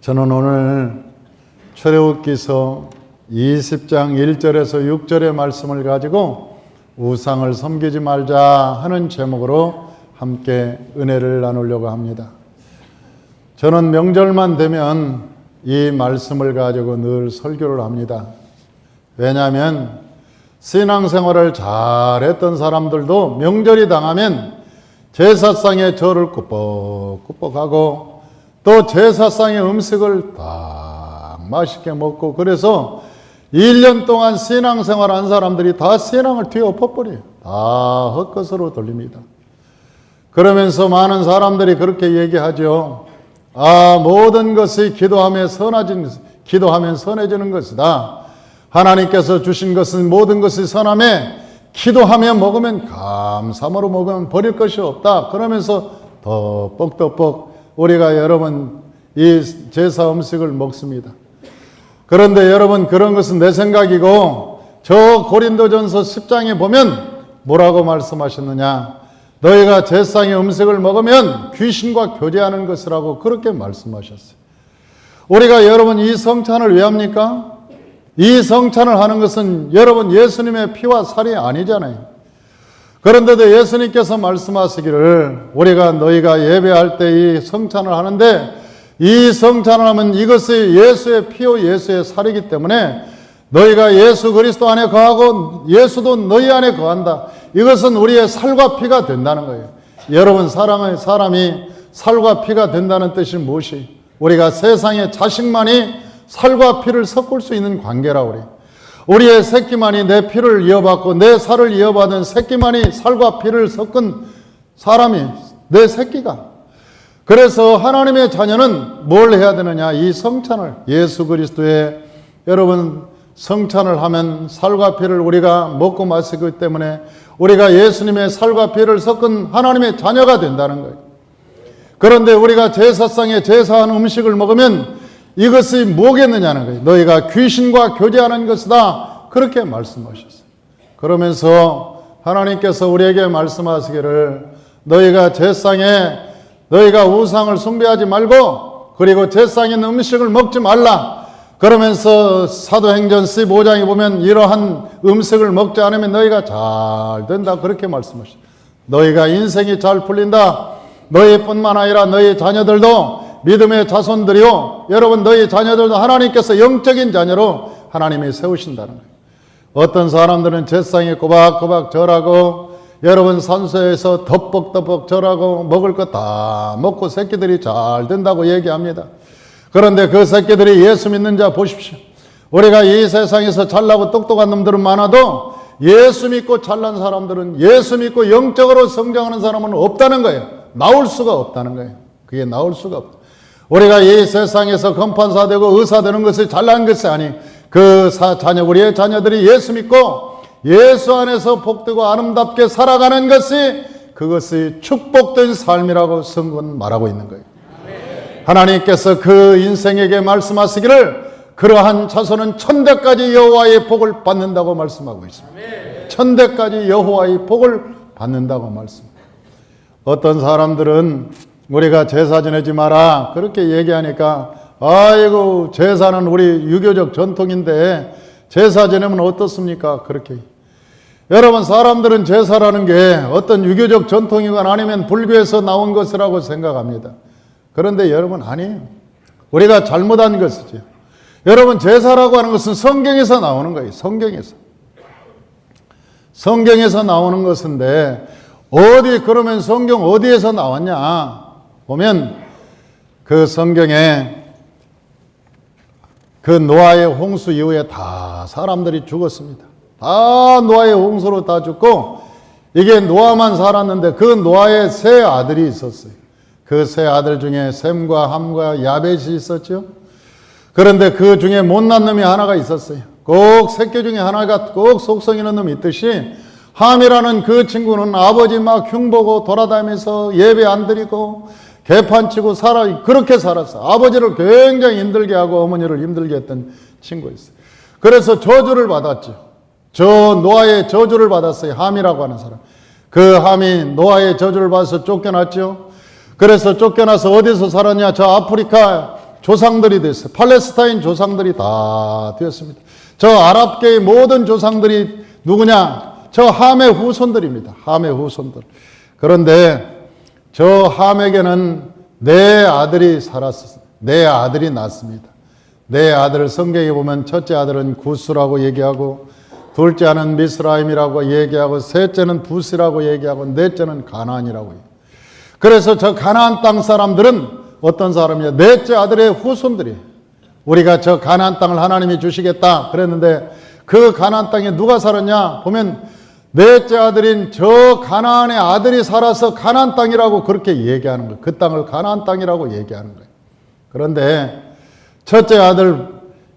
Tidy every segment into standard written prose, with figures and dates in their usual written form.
저는 오늘 출애굽기서 20장 1절에서 6절의 말씀을 가지고 우상을 섬기지 말자 하는 제목으로 함께 은혜를 나누려고 합니다. 저는 명절만 되면 이 말씀을 가지고 늘 설교를 합니다. 왜냐하면 신앙생활을 잘했던 사람들도 명절이 당하면 제사상에 절을 꾸벅꾸벅하고 또 제사상의 음식을 딱 맛있게 먹고, 그래서 1년 동안 신앙생활 한 사람들이 다 신앙을 뒤엎어버려요. 다 헛것으로 돌립니다. 그러면서 많은 사람들이 그렇게 얘기하죠. 모든 것이 기도하면 선해지는 것이다. 하나님께서 주신 것은 모든 것이 선함에 기도하며 먹으면, 감사함으로 먹으면 버릴 것이 없다. 그러면서 덕뻑덕뻑 우리가 여러분 이 제사 음식을 먹습니다. 그런데 여러분, 그런 것은 내 생각이고, 저 고린도전서 10장에 보면 뭐라고 말씀하셨느냐? 너희가 제사상의 음식을 먹으면 귀신과 교제하는 것이라고 그렇게 말씀하셨어요. 우리가 여러분 이 성찬을 왜 합니까? 이 성찬을 하는 것은 여러분 예수님의 피와 살이 아니잖아요. 그런데도 예수님께서 말씀하시기를, 우리가 너희가 예배할 때 이 성찬을 하는데, 이 성찬을 하면 이것이 예수의 피요 예수의 살이기 때문에 너희가 예수 그리스도 안에 거하고 예수도 너희 안에 거한다. 이것은 우리의 살과 피가 된다는 거예요. 여러분, 사랑의 사람이 살과 피가 된다는 뜻이 무엇이? 우리가 세상의 자식만이 살과 피를 섞을 수 있는 관계라고 그래요. 우리의 새끼만이 내 피를 이어받고 내 살을 이어받은 새끼만이 살과 피를 섞은 사람이 내 새끼가. 그래서 하나님의 자녀는 뭘 해야 되느냐? 이 성찬을, 예수 그리스도의 여러분 성찬을 하면 살과 피를 우리가 먹고 마시기 때문에 우리가 예수님의 살과 피를 섞은 하나님의 자녀가 된다는 거예요. 그런데 우리가 제사상에 제사한 음식을 먹으면 이것이 뭐겠느냐는 거예요. 너희가 귀신과 교제하는 것이다. 그렇게 말씀하셨어요. 그러면서 하나님께서 우리에게 말씀하시기를, 너희가 제사상에 너희가 우상을 숭배하지 말고, 그리고 제사상에 있는 음식을 먹지 말라. 그러면서 사도행전 15장에 보면 이러한 음식을 먹지 않으면 너희가 잘 된다. 그렇게 말씀하셨어요. 너희가 인생이 잘 풀린다. 너희뿐만 아니라 너희 자녀들도 믿음의 자손들이요, 여러분 너희 자녀들도 하나님께서 영적인 자녀로 하나님이 세우신다는 거예요. 어떤 사람들은 제사상에 꼬박꼬박 절하고, 여러분 산소에서 덮벅덮벅 절하고 먹을 거 다 먹고 새끼들이 잘 된다고 얘기합니다. 그런데 그 새끼들이 예수 믿는 자 보십시오. 우리가 이 세상에서 잘나고 똑똑한 놈들은 많아도 예수 믿고 잘난 사람들은, 예수 믿고 영적으로 성장하는 사람은 없다는 거예요. 나올 수가 없다는 거예요. 그게 나올 수가 없다. 우리가 이 세상에서 검판사 되고 의사 되는 것이 잘난 것이 아니, 우리의 자녀들이 예수 믿고 예수 안에서 복되고 아름답게 살아가는 것이, 그것이 축복된 삶이라고 성경은 말하고 있는 거예요. 하나님께서 그 인생에게 말씀하시기를, 그러한 자손은 천대까지 여호와의 복을 받는다고 말씀하고 있습니다. 천대까지 여호와의 복을 받는다고 말씀합니다. 어떤 사람들은 우리가 제사 지내지 마라 그렇게 얘기하니까, 아이고 제사는 우리 유교적 전통인데 제사 지내면 어떻습니까? 그렇게. 여러분, 사람들은 제사라는 게 어떤 유교적 전통이건 아니면 불교에서 나온 것이라고 생각합니다. 그런데 여러분, 아니에요. 우리가 잘못한 것이죠. 여러분, 제사라고 하는 것은 성경에서 나오는 거예요. 성경에서 나오는 것인데, 그러면 성경 어디에서 나왔냐 보면, 그 성경에 그 노아의 홍수 이후에 다 사람들이 죽었습니다. 다 노아의 홍수로 다 죽고, 이게 노아만 살았는데 그 노아의 세 아들이 있었어요. 그 세 아들 중에 셈과 함과 야벳이 있었죠. 그런데 그 중에 못난 놈이 하나가 있었어요. 꼭 새끼 중에 하나가 꼭 속성 있는 놈이 있듯이, 함이라는 그 친구는 아버지 막 흉보고 돌아다니면서 예배 안 드리고 개판치고 그렇게 살았어요. 아버지를 굉장히 힘들게 하고 어머니를 힘들게 했던 친구였어요. 그래서 저주를 받았죠. 노아의 저주를 받았어요. 함이라고 하는 사람. 그 함이 노아의 저주를 받아서 쫓겨났죠. 그래서 쫓겨나서 어디서 살았냐? 저 아프리카 조상들이 됐어요. 팔레스타인 조상들이 다 되었습니다. 저 아랍계의 모든 조상들이 누구냐? 저 함의 후손들입니다. 함의 후손들. 그런데 저 함에게는 네 아들이 살았어요. 네 아들이 낳습니다. 네 아들을 성경에 보면 첫째 아들은 구스라고 얘기하고, 둘째 아들은 미스라임이라고 얘기하고, 셋째는 부스라고 얘기하고, 넷째는 가나안이라고 얘기해요. 그래서 저 가나안 땅 사람들은 어떤 사람이냐? 넷째 아들의 후손들이에요. 우리가 저 가나안 땅을 하나님이 주시겠다 그랬는데 그 가나안 땅에 누가 살았냐? 보면 넷째 아들인 저 가나안의 아들이 살아서 가나안 땅이라고 그렇게 얘기하는 거예요. 그 땅을 가나안 땅이라고 얘기하는 거예요. 그런데 첫째 아들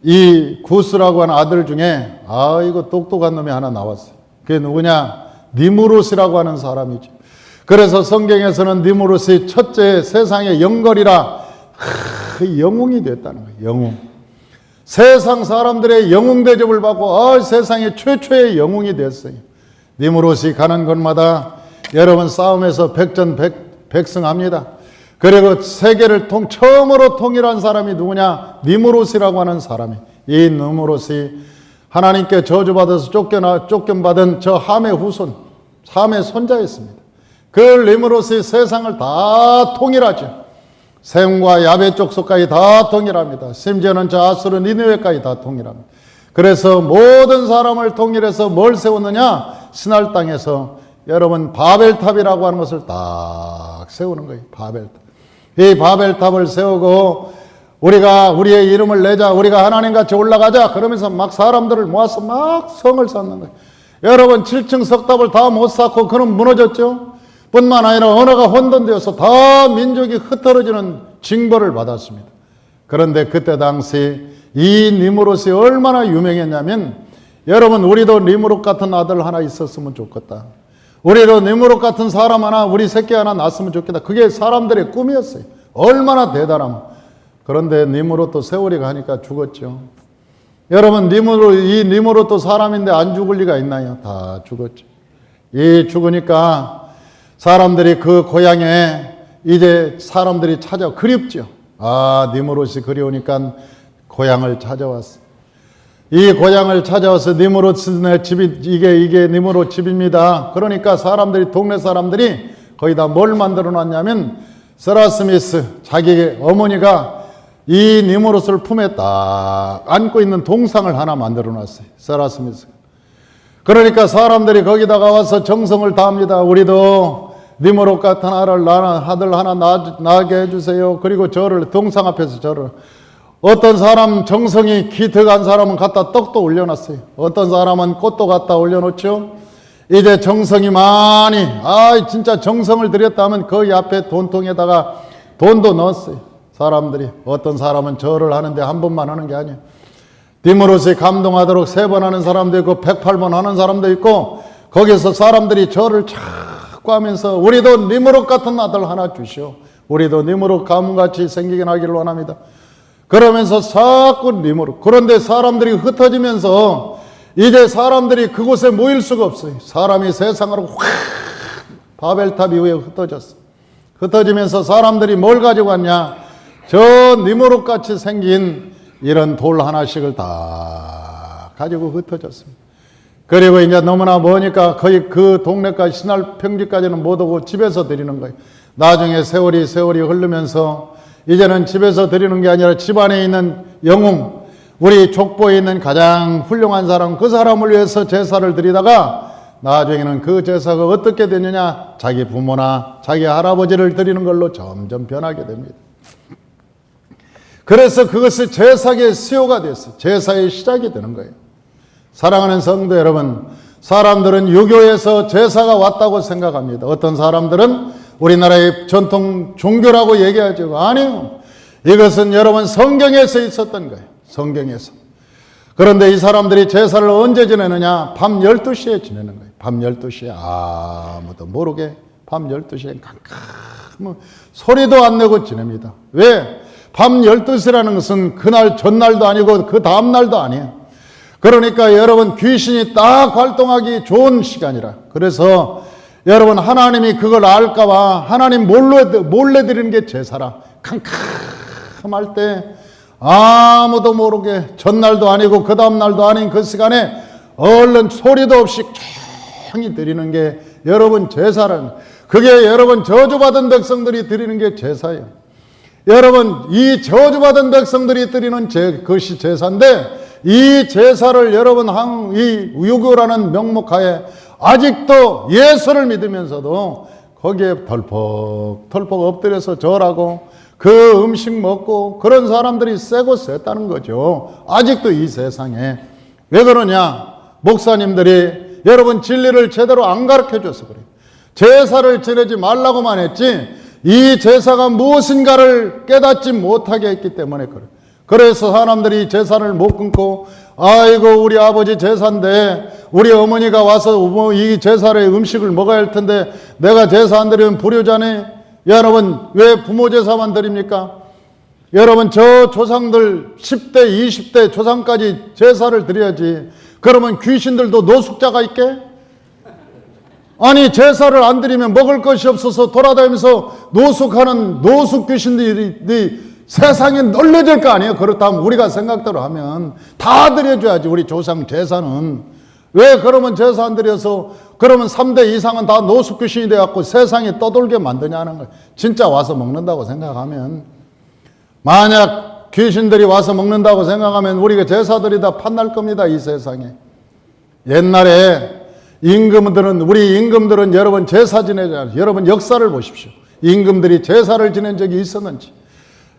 이 구스라고 하는 아들 중에 이거 똑똑한 놈이 하나 나왔어요. 그게 누구냐? 니무롯이라고 하는 사람이죠. 그래서 성경에서는 니무롯이 첫째 세상의 영걸이라 영웅이 됐다는 거예요. 영웅. 세상 사람들의 영웅 대접을 받고 세상의 최초의 영웅이 됐어요. 니무롯이 가는 곳마다 여러분 싸움에서 백전백승합니다. 그리고 세계를 처음으로 통일한 사람이 누구냐? 니무롯이라고 하는 사람이. 이 니무롯이 하나님께 저주받아서 쫓겨받은 저 함의 후손, 함의 손자였습니다. 그 니무롯이 세상을 다 통일하죠. 셈과 야베 족속까지 다 통일합니다. 심지어는 저 아수르 니느웨까지 다 통일합니다. 그래서 모든 사람을 통일해서 뭘 세웠느냐? 신할 땅에서 여러분 바벨탑이라고 하는 것을 딱 세우는 거예요. 바벨탑. 이 바벨탑을 세우고 우리가 우리의 이름을 내자, 우리가 하나님같이 올라가자 그러면서 막 사람들을 모아서 막 성을 쌓는 거예요. 여러분 7층 석탑을 다 못 쌓고 그럼 무너졌죠. 뿐만 아니라 언어가 혼돈되어서 다 민족이 흩어지는 징벌을 받았습니다. 그런데 그때 당시 이 니무롯이 얼마나 유명했냐면 여러분 우리도 니무롯 같은 아들 하나 있었으면 좋겠다. 우리도 니무롯 같은 사람 하나, 우리 새끼 하나 낳았으면 좋겠다. 그게 사람들의 꿈이었어요. 얼마나 대단하면. 그런데 니무롯도 세월이 가니까 죽었죠. 여러분 이 니무롯도 사람인데 안 죽을 리가 있나요? 다 죽었죠. 이 죽으니까 사람들이 그 고향에 이제 사람들이 그립죠. 니무롯이 그리우니까 고향을 찾아왔어. 이 고향을 찾아와서 니무롯의 집이 이게 니무롯 집입니다. 그러니까 동네 사람들이 거기다 뭘 만들어 놨냐면 세라스미스 자기 어머니가 이 니무롯을 품에 딱 안고 있는 동상을 하나 만들어 놨어요. 세라스미스. 그러니까 사람들이 거기다가 와서 정성을 다합니다. 우리도 니무롯 같은 아들 하나 낳게 해주세요. 그리고 동상 앞에서 어떤 사람 정성이 기특한 사람은 갖다 떡도 올려놨어요. 어떤 사람은 꽃도 갖다 올려놓죠. 이제 정성이 많이 진짜 정성을 들였다면 거기 앞에 돈통에다가 돈도 넣었어요. 사람들이. 어떤 사람은 절을 하는데 한 번만 하는 게 아니에요. 니무롯이 감동하도록 3번 하는 사람도 있고 108번 하는 사람도 있고 거기서 사람들이 절을 자꾸 하면서 우리도 니무롯 같은 아들 하나 주시오. 우리도 니무롯 가문같이 생기게 하기를 원합니다. 그러면서 자꾸 니무롯. 그런데 사람들이 흩어지면서 이제 사람들이 그곳에 모일 수가 없어요. 사람이 세상으로 확 바벨탑 이후에 흩어졌어. 흩어지면서 사람들이 뭘 가지고 왔냐? 저 니무롯 같이 생긴 이런 돌 하나씩을 다 가지고 흩어졌습니다. 그리고 이제 너무나 머니까 거의 그 동네까지 신할 평지까지는 못 오고 집에서 드리는 거예요. 나중에 세월이 흐르면서 이제는 집에서 드리는 게 아니라 집안에 있는 영웅, 우리 족보에 있는 가장 훌륭한 사람, 그 사람을 위해서 제사를 드리다가 나중에는 그 제사가 어떻게 되느냐? 자기 부모나 자기 할아버지를 드리는 걸로 점점 변하게 됩니다. 그래서 그것이 제사의 수요가 됐어요. 제사의 시작이 되는 거예요. 사랑하는 성도 여러분, 사람들은 유교에서 제사가 왔다고 생각합니다. 어떤 사람들은 우리나라의 전통 종교라고 얘기하죠. 아니요. 이것은 여러분 성경에서 있었던 거예요. 성경에서. 그런데 이 사람들이 제사를 언제 지내느냐? 밤 12시에 지내는 거예요. 밤 12시에 아무도 모르게 밤 12시에 깜깜 소리도 안 내고 지냅니다. 왜? 밤 12시라는 것은 그날 전날도 아니고 그 다음날도 아니에요. 그러니까 여러분 귀신이 딱 활동하기 좋은 시간이라. 그래서 여러분 하나님이 그걸 알까봐 하나님 몰래 드리는 게 제사라. 할 때 아무도 모르게 전날도 아니고 그 다음날도 아닌 그 시간에 얼른 소리도 없이 조용히 드리는 게 여러분 제사라는, 그게 여러분 저주받은 백성들이 드리는 게 제사예요. 여러분 이 저주받은 백성들이 드리는 그것이 제사인데, 이 제사를 여러분 이 유교라는 명목하에 아직도 예수를 믿으면서도 거기에 덜컥 엎드려서 절하고 그 음식 먹고 그런 사람들이 세고 셌다는 거죠. 아직도 이 세상에. 왜 그러냐? 목사님들이 여러분 진리를 제대로 안 가르쳐 줘서 그래요. 제사를 지내지 말라고만 했지 이 제사가 무엇인가를 깨닫지 못하게 했기 때문에 그래요. 그래서 사람들이 제사를 못 끊고, 아이고 우리 아버지 제사인데 우리 어머니가 와서 이 제사를 음식을 먹어야 할 텐데 내가 제사 안 드리면 불효자네. 여러분 왜 부모 제사만 드립니까? 여러분 저 조상들 10대 20대 조상까지 제사를 드려야지. 그러면 귀신들도 노숙자가 있게? 아니 제사를 안 드리면 먹을 것이 없어서 돌아다니면서 노숙하는 노숙 귀신들이 세상에 널려질 거 아니에요. 그렇다면 우리가 생각대로 하면 다 드려줘야지 우리 조상 제사는. 왜 그러면 제사 안 드려서 그러면 3대 이상은 다 노숙 귀신이 돼갖고 세상에 떠돌게 만드냐는 거예요. 진짜 와서 먹는다고 생각하면, 만약 귀신들이 와서 먹는다고 생각하면 우리가 제사들이 다 판날 겁니다. 이 세상에. 옛날에 우리 임금들은 여러분 제사 지내잖아요. 여러분 역사를 보십시오. 임금들이 제사를 지낸 적이 있었는지.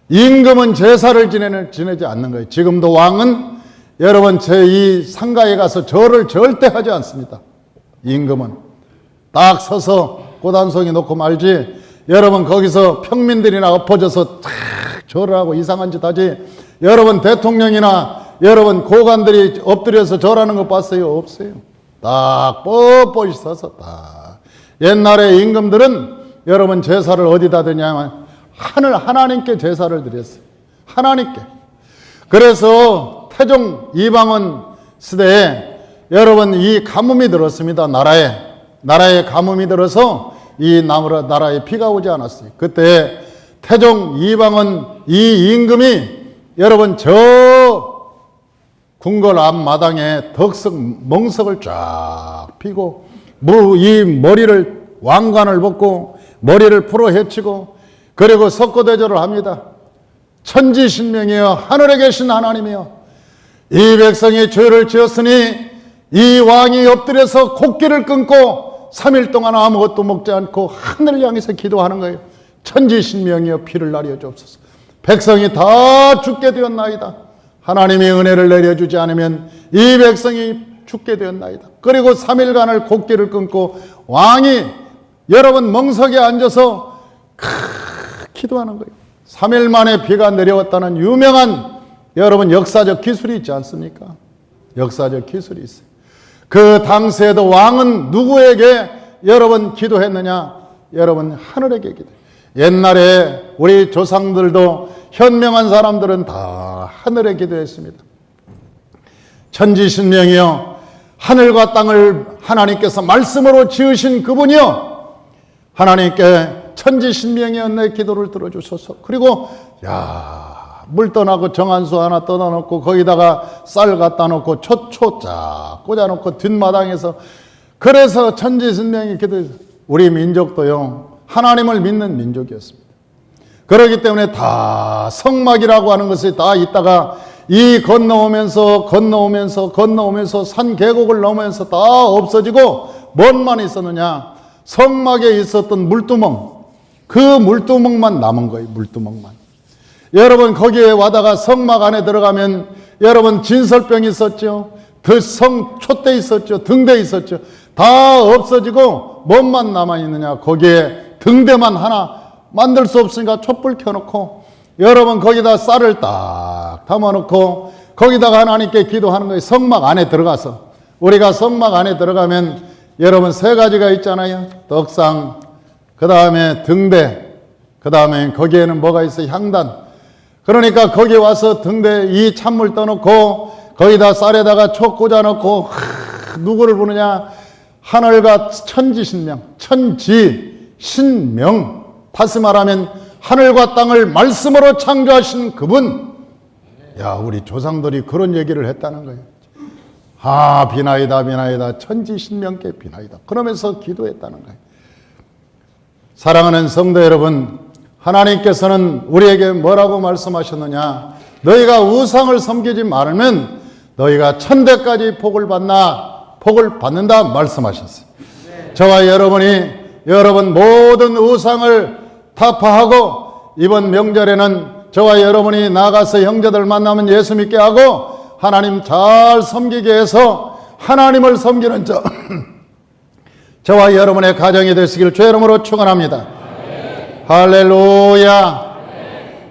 임금은 제사를 지내지 않는 거예요. 지금도 왕은 여러분 이 상가에 가서 절을 절대 하지 않습니다. 임금은 딱 서서 고단송이 놓고 말지, 여러분 거기서 평민들이나 엎어져서 탁 절을 하고 이상한 짓 하지. 여러분 대통령이나 여러분 고관들이 엎드려서 절하는 거 봤어요? 없어요. 딱 뻣뻣이 서서 딱. 옛날에 임금들은 여러분 제사를 어디다 드냐면 하나님께 제사를 드렸어요. 하나님께. 그래서 태종 이방원 시대에 여러분 이 가뭄이 들었습니다. 나라에 가뭄이 들어서 이 나라에 비가 오지 않았어요. 그때 태종 이방원 이 임금이 여러분 저 궁궐 앞마당에 멍석을 쫙 피고 이 머리를 왕관을 벗고 머리를 풀어 헤치고 그리고 석고대절을 합니다. 천지신명이여 하늘에 계신 하나님이여, 이 백성이 죄를 지었으니 이 왕이 엎드려서 곡기를 끊고 3일 동안 아무것도 먹지 않고 하늘을 향해서 기도하는 거예요. 천지신명이여 피를 나려 주옵소서. 백성이 다 죽게 되었나이다. 하나님이 은혜를 내려주지 않으면 이 백성이 죽게 되었나이다. 그리고 3일간을 곡기를 끊고 왕이 여러분 멍석에 앉아서 기도하는 거예요. 3일 만에 비가 내려왔다는 유명한 여러분 역사적 기술이 있지 않습니까? 역사적 기술이 있어요. 그 당시에도 왕은 누구에게 여러분 기도했느냐? 여러분 하늘에게 기도해요. 옛날에 우리 조상들도 현명한 사람들은 다 하늘에 기도했습니다. 천지신명이여 하늘과 땅을 하나님께서 말씀으로 지으신 그분이여, 하나님께 천지신명이여 내 기도를 들어주소서. 그리고 물 떠나고 정한수 하나 떠나놓고 거기다가 쌀 갖다 놓고 초초 쫙 꽂아놓고 뒷마당에서, 그래서 천지신명이 기도해서 우리 민족도요 하나님을 믿는 민족이었습니다. 그렇기 때문에 다 성막이라고 하는 것이 다 있다가 이 건너오면서 산 계곡을 넘으면서 다 없어지고 뭔만 있었느냐? 성막에 있었던 물두멍, 그 물두멍만 남은 거예요. 물두멍만. 여러분 거기에 와다가 성막 안에 들어가면 여러분 진설병이 있었죠. 촛대 있었죠. 등대 있었죠. 다 없어지고 뭔만 남아있느냐? 거기에 등대만 하나 만들 수 없으니까 촛불 켜놓고 여러분 거기다 쌀을 딱 담아놓고 거기다가 하나님께 기도하는 거예요. 성막 안에 들어가서. 우리가 성막 안에 들어가면 여러분 세 가지가 있잖아요. 떡상, 그 다음에 등대, 그 다음에 거기에는 뭐가 있어요? 향단. 그러니까 거기 와서 등대 이 찬물 떠놓고 거기다 쌀에다가 촉 꽂아놓고 누구를 부르냐? 하늘과 천지신명, 천지신명. 다시 말하면 하늘과 땅을 말씀으로 창조하신 그분. 야, 우리 조상들이 그런 얘기를 했다는 거예요. 아, 비나이다 비나이다 천지신명께 비나이다. 그러면서 기도했다는 거예요. 사랑하는 성도 여러분, 하나님께서는 우리에게 뭐라고 말씀하셨느냐? 너희가 우상을 섬기지 말면 너희가 천대까지 복을 받는다 말씀하셨어요. 저와 여러분이 여러분 모든 우상을 타파하고 이번 명절에는 저와 여러분이 나가서 형제들 만나면 예수 믿게 하고 하나님 잘 섬기게 해서 하나님을 섬기는 저와 여러분의 가정이 되시길 주의 이름으로 축원합니다. 할렐루야.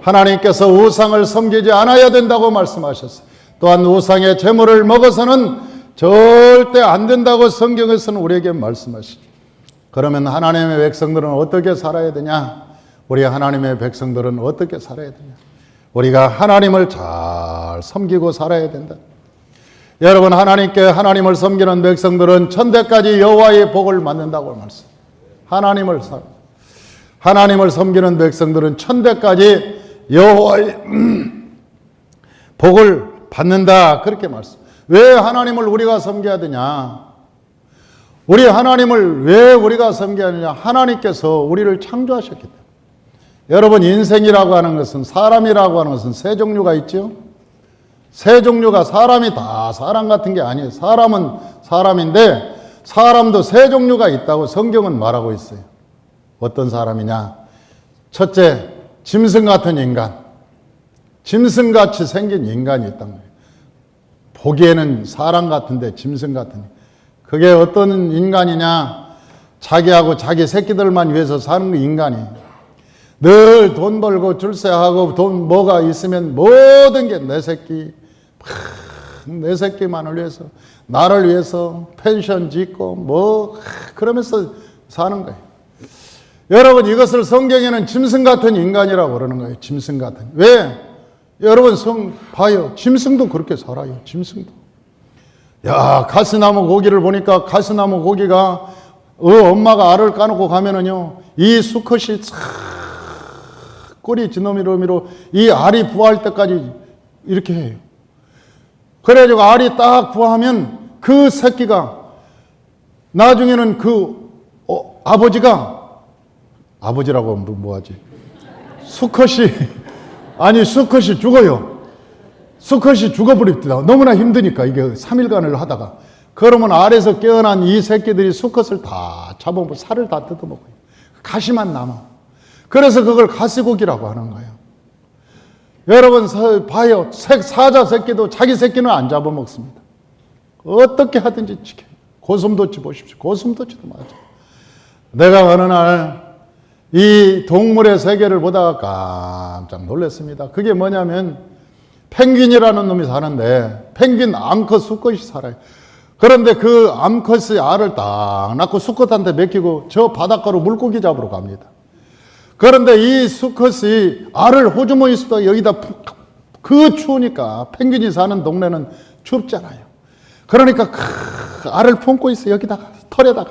하나님께서 우상을 섬기지 않아야 된다고 말씀하셨어요. 또한 우상의 제물을 먹어서는 절대 안 된다고 성경에서는 우리에게 말씀하시죠. 그러면 하나님의 백성들은 어떻게 살아야 되냐? 우리 하나님의 백성들은 어떻게 살아야 되냐? 우리가 하나님을 잘 섬기고 살아야 된다. 여러분, 하나님을 섬기는 백성들은 천대까지 여호와의 복을 받는다고 말씀. 하나님을 섬기는 백성들은 천대까지 여호와의 복을 받는다. 그렇게 말씀. 왜 하나님을 우리가 섬겨야 되냐? 우리 하나님을 왜 우리가 섬겨야 하느냐? 하나님께서 우리를 창조하셨기 때문에. 여러분, 인생이라고 하는 것은, 사람이라고 하는 것은 세 종류가 있죠. 세 종류가, 사람이 다 사람 같은 게 아니에요. 사람은 사람인데 사람도 세 종류가 있다고 성경은 말하고 있어요. 어떤 사람이냐? 첫째, 짐승 같은 인간. 짐승같이 생긴 인간이 있단 말이에요. 보기에는 사람 같은데 짐승 같은. 그게 어떤 인간이냐? 자기하고 자기 새끼들만 위해서 사는 인간이에요. 늘 돈 벌고 출세하고 돈 뭐가 있으면 모든 게 내 새끼만을 위해서, 나를 위해서 펜션 짓고 그러면서 사는 거예요. 여러분, 이것을 성경에는 짐승 같은 인간이라고 그러는 거예요. 짐승 같은. 왜? 여러분, 봐요. 짐승도 그렇게 살아요. 짐승도. 야, 가시나무 고기를 보니까 가시나무 고기가 엄마가 알을 까놓고 가면은요, 이 수컷이 꼬리 지느러미로 이 알이 부화할 때까지 이렇게 해요. 그래가지고 알이 딱 부화하면 그 새끼가 나중에는 아버지라고 하면 뭐하지? 수컷이 죽어요. 수컷이 죽어버립니다. 너무나 힘드니까 이게 3일간을 하다가. 그러면 알에서 깨어난 이 새끼들이 수컷을 다 잡아먹고 살을 다 뜯어먹어요. 가시만 남아. 그래서 그걸 가시고기라고 하는 거예요. 여러분 봐요. 사자 새끼도 자기 새끼는 안 잡아먹습니다. 어떻게 하든지 지켜요. 고슴도치 보십시오. 고슴도치도 맞아요. 내가 어느 날 이 동물의 세계를 보다가 깜짝 놀랐습니다. 그게 뭐냐면 펭귄이라는 놈이 사는데 펭귄 암컷 수컷이 살아요. 그런데 그 암컷이 알을 딱 낳고 수컷한테 맡기고 저 바닷가로 물고기 잡으러 갑니다. 그런데 이 수컷이 알을 호주머니에 있어도 여기다 추우니까 펭귄이 사는 동네는 춥잖아요. 그러니까 알을 품고 있어. 여기다가 털에다가.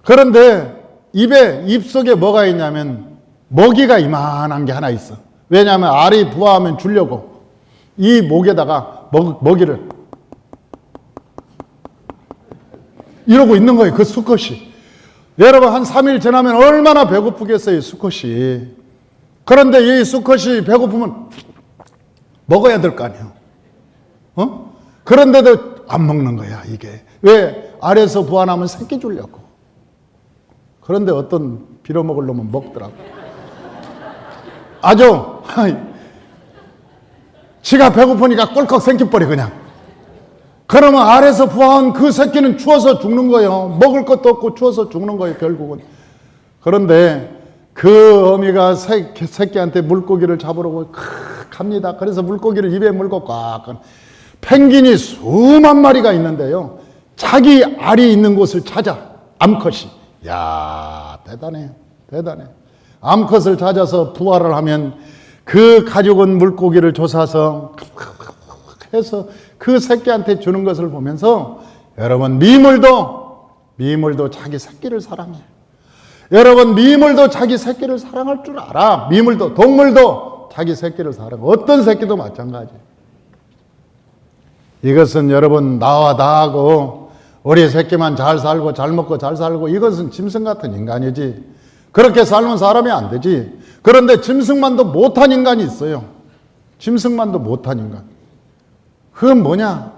그런데 입속에 뭐가 있냐면 먹이가 이만한 게 하나 있어. 왜냐하면 알이 부화하면 주려고 이 목에다가 먹이를 이러고 있는 거예요. 그 수컷이. 여러분, 한 3일 지나면 얼마나 배고프겠어요, 수컷이. 그런데 이 수컷이 배고프면 먹어야 될 거 아니에요. 그런데도 안 먹는 거야, 이게. 왜? 알에서 부화하면 새끼 주려고. 그런데 어떤 빌어먹을 놈은 먹더라고. 아주 지가 배고프니까 꼴컥 생겨버려 그냥. 그러면 알에서 부화한 그 새끼는 추워서 죽는 거예요. 먹을 것도 없고 추워서 죽는 거예요, 결국은. 그런데 그 어미가 새끼한테 물고기를 잡으러 갑니다. 그래서 물고기를 입에 물고 꽉. 펭귄이 수만 마리가 있는데요, 자기 알이 있는 곳을 찾아. 암컷이. 야, 대단해요. 대단해. 암컷을 찾아서 부화를 하면 그 가족은 물고기를 조사서 해서 그 새끼한테 주는 것을 보면서 여러분, 미물도 자기 새끼를 사랑해요. 여러분, 미물도 자기 새끼를 사랑할 줄 알아. 미물도, 동물도 자기 새끼를 사랑해. 어떤 새끼도 마찬가지. 이것은 여러분, 나와 나하고 우리 새끼만 잘 살고 잘 먹고 잘 살고, 이것은 짐승 같은 인간이지. 그렇게 살면 사람이 안 되지. 그런데 짐승만도 못한 인간이 있어요. 짐승만도 못한 인간. 그건 뭐냐?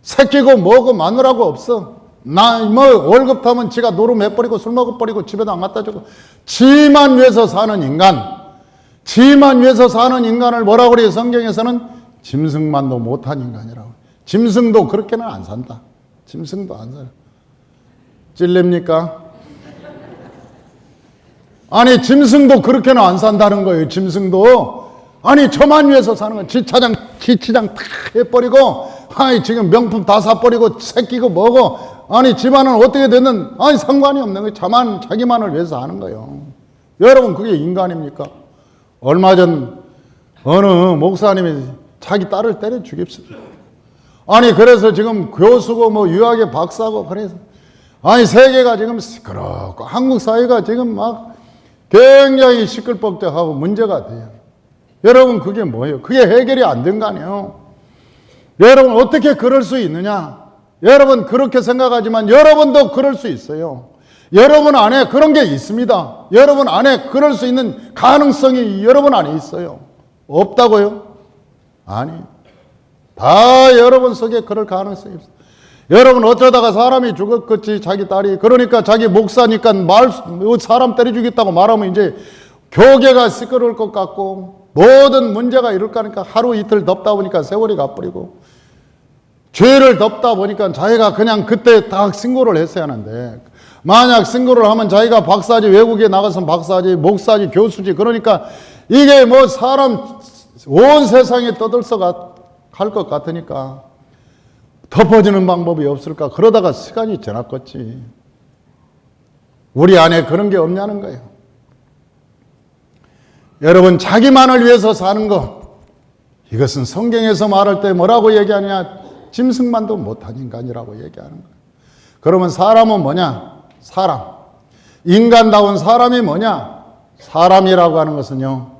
새끼고 뭐고 마누라고 없어. 월급 타면 지가 노름 해버리고 술 먹어버리고 집에도 안 갖다 주고, 지만 위해서 사는 인간, 지만 위해서 사는 인간을 뭐라고 그래요? 성경에서는 짐승만도 못한 인간이라고. 짐승도 그렇게는 안 산다. 짐승도 안 살아. 찔립니까? 아니, 짐승도 그렇게는 안 산다는 거예요. 짐승도. 아니, 저만 위해서 사는 거야. 지치장 다 해버리고, 아니, 지금 명품 다 사버리고, 새끼고 뭐고, 아니, 집안은 어떻게 됐는, 아니, 상관이 없는 거예요. 자기만을 위해서 하는 거예요. 여러분, 그게 인간입니까? 얼마 전 어느 목사님이 자기 딸을 때려 죽였어요. 아니, 그래서 지금 교수고 뭐 유학의 박사고, 그래서 아니, 세계가 지금 시끄럽고 한국 사회가 지금 막 굉장히 시끌벅적하고 문제가 돼요. 여러분, 그게 뭐예요? 그게 해결이 안 된 거 아니에요? 여러분, 어떻게 그럴 수 있느냐? 여러분, 그렇게 생각하지만 여러분도 그럴 수 있어요. 여러분 안에 그런 게 있습니다. 여러분 안에 그럴 수 있는 가능성이 여러분 안에 있어요. 없다고요? 아니, 다 여러분 속에 그럴 가능성이 있어요. 여러분, 어쩌다가 사람이 죽었겠지, 자기 딸이. 그러니까 자기 목사니까 사람 때려 죽였다고 말하면 이제 교계가 시끄러울 것 같고, 모든 문제가 이럴 거니까 하루 이틀 덮다 보니까 세월이 가버리고, 죄를 덮다 보니까 자기가 그냥 그때 딱 신고를 했어야 하는데, 만약 신고를 하면 자기가 박사지, 외국에 나가서 박사지, 목사지, 교수지, 그러니까 이게 뭐 사람 온 세상에 떠들썩 갈 것 같으니까 덮어지는 방법이 없을까? 그러다가 시간이 지났겠지. 우리 안에 그런 게 없냐는 거예요. 여러분, 자기만을 위해서 사는 것, 이것은 성경에서 말할 때 뭐라고 얘기하냐? 짐승만도 못한 인간이라고 얘기하는 거예요. 그러면 사람은 뭐냐? 사람. 인간다운 사람이 뭐냐? 사람이라고 하는 것은요,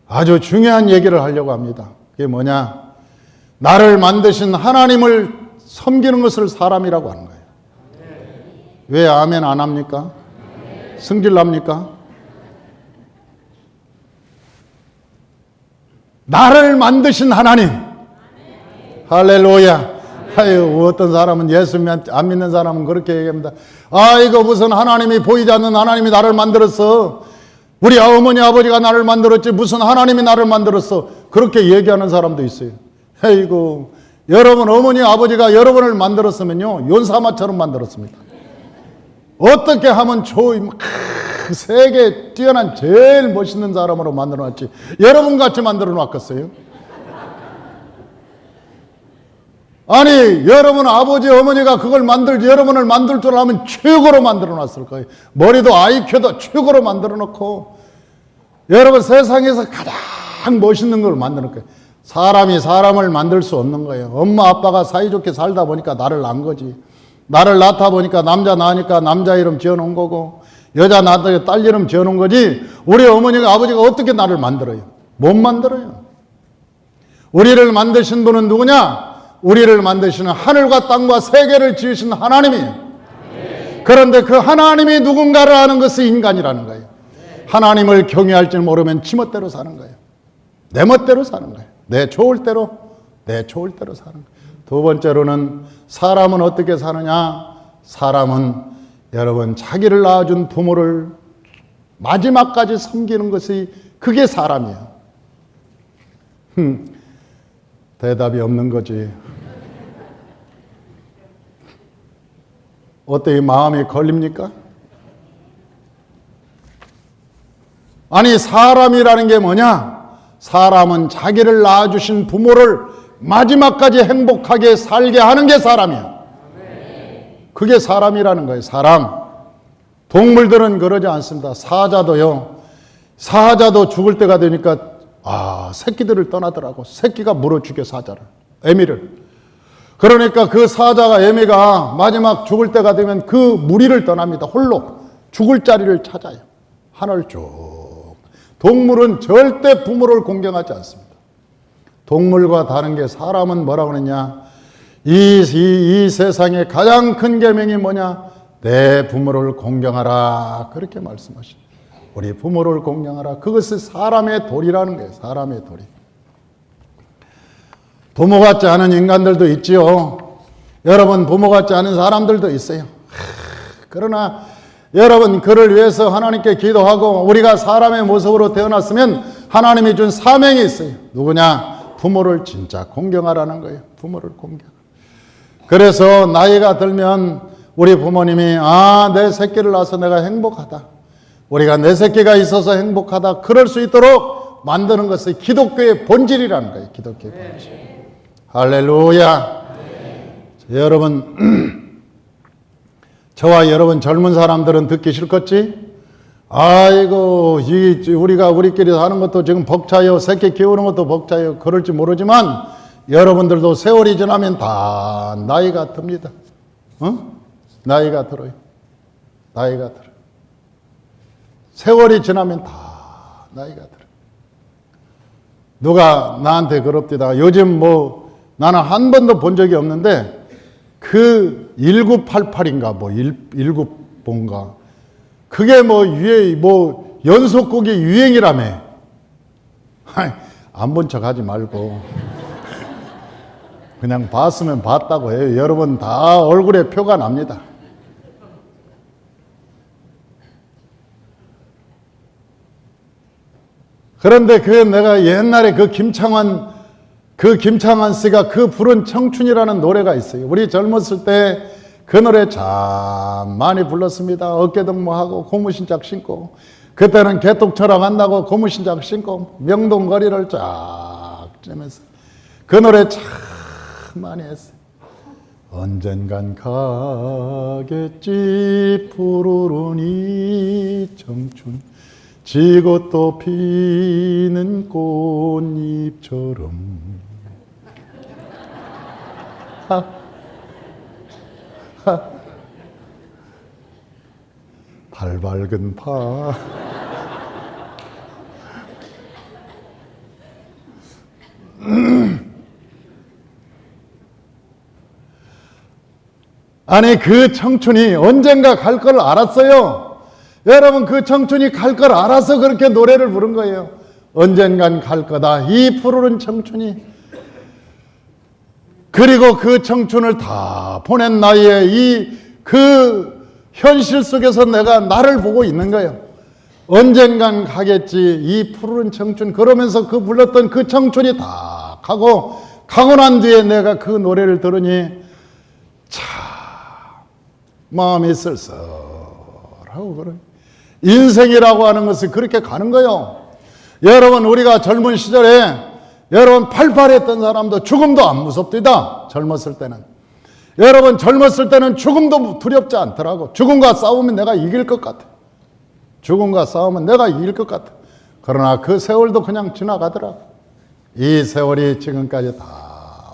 아주 중요한 얘기를 하려고 합니다. 그게 뭐냐? 나를 만드신 하나님을 섬기는 것을 사람이라고 하는 거예요. 왜 아멘 안 합니까? 승질 납니까? 나를 만드신 하나님. 할렐루야. 아유, 어떤 사람은 예수 안 믿는 사람은 그렇게 얘기합니다. 이거 무슨 하나님이 보이지 않는 하나님이 나를 만들었어. 우리 어머니 아버지가 나를 만들었지 무슨 하나님이 나를 만들었어. 그렇게 얘기하는 사람도 있어요. 아이고, 여러분 어머니 아버지가 여러분을 만들었으면요, 연사마처럼 만들었습니다. 어떻게 하면 세계 뛰어난 제일 멋있는 사람으로 만들어놨지 여러분같이 만들어 놨겠어요? 아니, 여러분 아버지 어머니가 그걸 여러분을 만들 줄 알면 최고로 만들어 놨을 거예요. 머리도 IQ도 최고로 만들어 놓고, 여러분 세상에서 가장 멋있는 걸 만들어 놓을 거예요. 사람이 사람을 만들 수 없는 거예요. 엄마 아빠가 사이좋게 살다 보니까 나를 낳은 거지. 나를 낳다 보니까 남자 낳으니까 남자 이름 지어놓은 거고, 여자 낳다 딸 이름 지어놓은 거지, 우리 어머니가 아버지가 어떻게 나를 만들어요? 못 만들어요. 우리를 만드신 분은 누구냐? 우리를 만드시는 하늘과 땅과 세계를 지으신 하나님이에요. 그런데 그 하나님이 누군가를 아는 것이 인간이라는 거예요. 하나님을 경외할 줄 모르면 지멋대로 사는 거예요. 내 멋대로 사는 거예요. 내 좋을 대로 사는 거예요. 두 번째로는 사람은 어떻게 사느냐? 사람은 여러분 자기를 낳아준 부모를 마지막까지 섬기는 것이 그게 사람이에요. 대답이 없는 거지. 어때요? 마음이 걸립니까? 아니, 사람이라는 게 뭐냐? 사람은 자기를 낳아주신 부모를 마지막까지 행복하게 살게 하는 게 사람이야. 그게 사람이라는 거예요. 사람. 동물들은 그러지 않습니다. 사자도요, 사자도 죽을 때가 되니까 새끼들을 떠나더라고. 새끼가 물어 죽여 사자를, 애미를. 그러니까 그 사자가, 애미가 마지막 죽을 때가 되면 그 무리를 떠납니다. 홀로. 죽을 자리를 찾아요. 하늘 쭉. 동물은 절대 부모를 공경하지 않습니다. 동물과 다른 게 사람은 뭐라고 그러냐? 이 세상의 가장 큰 계명이 뭐냐? 내 부모를 공경하라. 그렇게 말씀하십니다. 우리 부모를 공경하라. 그것이 사람의 도리라는 거예요. 사람의 도리. 부모 같지 않은 인간들도 있지요. 여러분, 부모 같지 않은 사람들도 있어요. 그러나 여러분, 그를 위해서 하나님께 기도하고 우리가 사람의 모습으로 태어났으면 하나님이 준 사명이 있어요. 누구냐? 부모를 진짜 공경하라는 거예요. 부모를 공경. 그래서 나이가 들면 우리 부모님이 내 새끼를 낳아서 내가 행복하다. 우리가 내 새끼가 있어서 행복하다. 그럴 수 있도록 만드는 것이 기독교의 본질이라는 거예요. 기독교의 본질. 할렐루야. 여러분, 저와 여러분 젊은 사람들은 듣기 싫겠지? 아이고, 우리끼리 사는 것도 지금 벅차요. 새끼 키우는 것도 벅차요. 그럴지 모르지만 여러분들도 세월이 지나면 다 나이가 듭니다. 나이가 들어요. 나이가 들어요. 세월이 지나면 다 나이가 들어요. 누가 나한테 그럽디다. 요즘 나는 한 번도 본 적이 없는데 그 1988인가 19뭔가 그게 연속곡이 유행이라며. 안 본 척 하지 말고 그냥 봤으면 봤다고 해요. 여러분 다 얼굴에 표가 납니다. 그런데 내가 옛날에 김창완 씨가 부른 청춘이라는 노래가 있어요. 우리 젊었을 때 그 노래 참 많이 불렀습니다. 어깨동무하고 고무신작 신고, 그때는 개똥처럼 한다고 고무신작 신고 명동 거리를 쫙 쬐면서 그 노래 참 많이 했어요. 언젠간 가겠지 푸르른 이 청춘, 지고 또 피는 꽃잎처럼. 달 밝은 파. 아니, 그 청춘이 언젠가 갈 걸 알았어요. 여러분, 그 청춘이 갈 걸 알아서 그렇게 노래를 부른 거예요. 언젠간 갈 거다. 이 푸르른 청춘이. 그리고 그 청춘을 다 보낸 나이에 그 현실 속에서 내가 나를 보고 있는 거예요. 언젠간 가겠지 이 푸르른 청춘. 그러면서 불렀던 그 청춘이 다 가고 난 뒤에 내가 그 노래를 들으니 참 마음이 쓸쓸하고 그래. 인생이라고 하는 것이 그렇게 가는 거예요. 여러분, 우리가 젊은 시절에 여러분 88했던 사람도 죽음도 안 무섭디다. 젊었을 때는. 여러분, 젊었을 때는 죽음도 두렵지 않더라고. 죽음과 싸우면 내가 이길 것 같아. 죽음과 싸우면 내가 이길 것 같아. 그러나 그 세월도 그냥 지나가더라고. 이 세월이 지금까지 다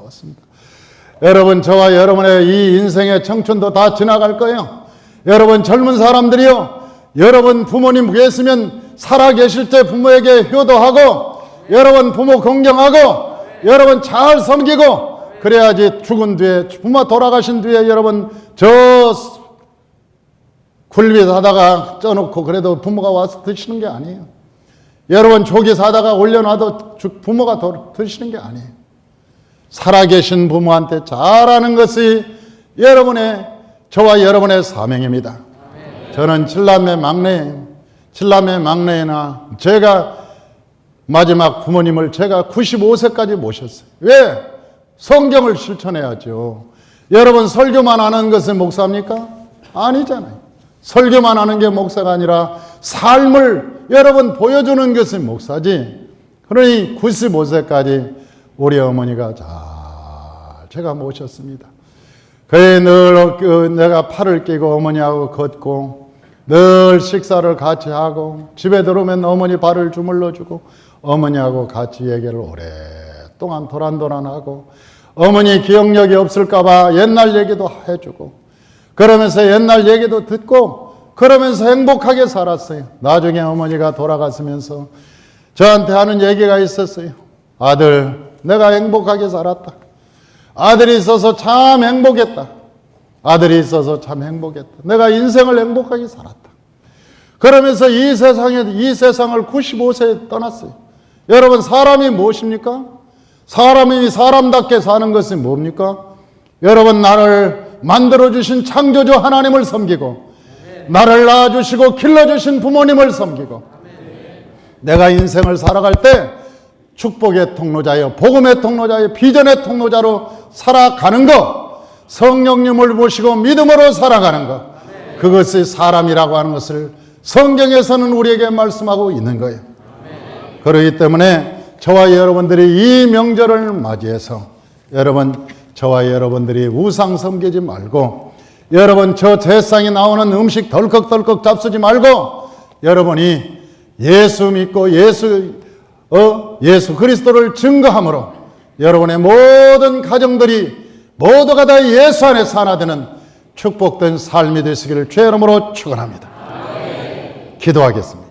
왔습니다. 여러분, 저와 여러분의 이 인생의 청춘도 다 지나갈 거예요. 여러분, 젊은 사람들이요, 여러분 부모님 계시면 살아계실 때 부모에게 효도하고, 여러분 부모 공경하고, 여러분 잘 섬기고, 그래야지 죽은 뒤에, 부모 돌아가신 뒤에 여러분 굴비 사다가 쪄놓고 그래도 부모가 와서 드시는 게 아니에요. 여러분 조기 사다가 올려놔도 부모가 드시는 게 아니에요. 살아계신 부모한테 잘하는 것이 저와 여러분의 사명입니다. 저는 칠남매 막내나 제가 마지막 부모님을 제가 95세까지 모셨어요. 왜? 성경을 실천해야죠. 여러분, 설교만 하는 것은 목사입니까? 아니잖아요. 설교만 하는 게 목사가 아니라 삶을 여러분 보여주는 것이 목사지. 그러니 95세까지 우리 어머니가 제가 모셨습니다. 그에 늘 내가 팔을 끼고 어머니하고 걷고, 늘 식사를 같이 하고, 집에 들어오면 어머니 발을 주물러주고, 어머니하고 같이 얘기를 오랫동안 도란도란하고, 어머니 기억력이 없을까봐 옛날 얘기도 해주고, 그러면서 옛날 얘기도 듣고, 그러면서 행복하게 살았어요. 나중에 어머니가 돌아가시면서 저한테 하는 얘기가 있었어요. 아들, 내가 행복하게 살았다. 아들이 있어서 참 행복했다. 아들이 있어서 참 행복했다. 내가 인생을 행복하게 살았다. 그러면서 이 세상을 95세에 떠났어요. 여러분, 사람이 무엇입니까? 사람이 사람답게 사는 것이 뭡니까? 여러분, 나를 만들어주신 창조주 하나님을 섬기고, 나를 낳아주시고 길러주신 부모님을 섬기고, 내가 인생을 살아갈 때 축복의 통로자여, 복음의 통로자여, 비전의 통로자로 살아가는 것, 성령님을 모시고 믿음으로 살아가는 것, 그것이 사람이라고 하는 것을 성경에서는 우리에게 말씀하고 있는 거예요. 그렇기 때문에 저와 여러분들이 이 명절을 맞이해서 여러분, 저와 여러분들이 우상 섬기지 말고, 여러분 저 제상에 나오는 음식 덜컥덜컥 잡수지 말고, 여러분이 예수 믿고 예수 그리스도를 증거함으로 여러분의 모든 가정들이 모두가 다 예수 안에서 하나 되는 축복된 삶이 되시기를 주의 이름으로 축원합니다. 기도하겠습니다.